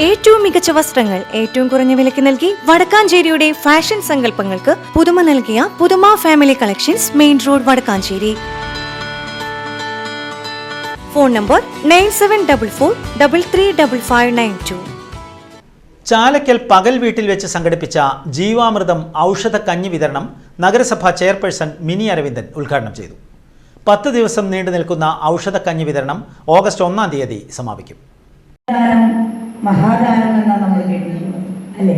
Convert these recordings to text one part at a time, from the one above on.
ഏറ്റവും മികച്ച വസ്ത്രങ്ങൾ ഏറ്റവും കുറഞ്ഞ വിലയ്ക്ക് നൽകി വടക്കാഞ്ചേരിയുടെ ഫാഷൻ സങ്കല്പങ്ങൾക്ക് പുതുമ നൽകിയ Puthuma family collections, main road, Vadakkanchery. Phone number 9744335592. Chalakkal പകൽ വീട്ടിൽ വെച്ച് സംഘടിപ്പിച്ച ജീവാമൃതം ഔഷധ കഞ്ഞി വിതരണം നഗരസഭാ ചെയർപേഴ്സൺ മിനി അരവിന്ദൻ ഉദ്ഘാടനം ചെയ്തു. 10 ദിവസം നീണ്ടു നിൽക്കുന്ന ഔഷധ കഞ്ഞി വിതരണം ഓഗസ്റ്റ് 1-ാം തീയതി സമാപിക്കും. മഹാദാനം എന്നാണ് നമ്മൾ കേട്ടിരിക്കുന്നത്, അല്ലേ?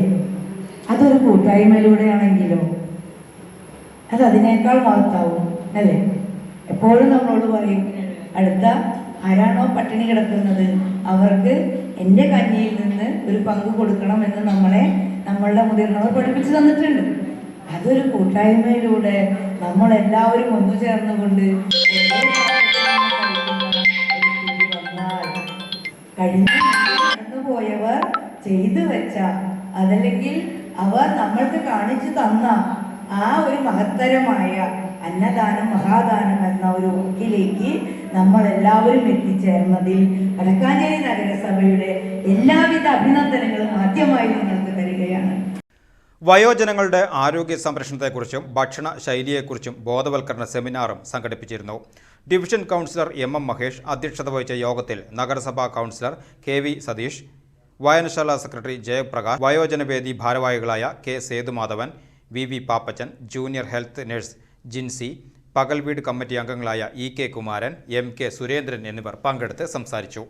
അതൊരു കൂട്ടായ്മയിലൂടെയാണെങ്കിലോ അത് അതിനേക്കാൾ മഹത്താവും, അല്ലേ? എപ്പോഴും നമ്മളോട് പറയും, അടുത്ത ആരാണോ പട്ടിണി കിടക്കുന്നത് അവർക്ക് എൻ്റെ കഞ്ഞിയിൽ നിന്ന് ഒരു പങ്ക് കൊടുക്കണമെന്ന് നമ്മളുടെ മുതിർന്നവർ പഠിപ്പിച്ചു തന്നിട്ടുണ്ട്. അതൊരു കൂട്ടായ്മയിലൂടെ നമ്മളെല്ലാവരും ഒന്നു ചേർന്നുകൊണ്ട് കടന്നുപോയവർ ചെയ്തു വെച്ച, അതല്ലെങ്കിൽ അവർ നമ്മൾക്ക് കാണിച്ചു തന്ന ആ ഒരു മഹത്തരമായ അന്നദാനം, മഹാദാനം എന്ന ഒരു ഒക്കിലേക്ക് നമ്മളെല്ലാവരും എത്തിച്ചേർന്നതിൽ വടക്കാഞ്ചേരി നഗരസഭയുടെ എല്ലാവിധ അഭിനന്ദനങ്ങളും ആദ്യമായി നിങ്ങൾക്ക് തരികയാണ്. വയോജനങ്ങളുടെ ആരോഗ്യ സംരക്ഷണത്തെക്കുറിച്ചും ഭക്ഷണ ശൈലിയെക്കുറിച്ചും ബോധവൽക്കരണ സെമിനാറും സംഘടിപ്പിച്ചിരുന്നു. ഡിവിഷൻ കൗൺസിലർ എം മഹേഷ് അധ്യക്ഷത വഹിച്ച യോഗത്തിൽ നഗരസഭാ കൗൺസിലർ KV സതീഷ്, വായനശാല സെക്രട്ടറി ജയപ്രകാശ്, വയോജനവേദി ഭാരവാഹികളായ K Sethumadhavan, VV Pappachan, junior health nurse Jincy, പകൽ വീട് കമ്മിറ്റി അംഗങ്ങളായ EK കുമാരൻ, MK സുരേന്ദ്രൻ എന്നിവർ പങ്കെടുത്ത് സംസാരിച്ചു.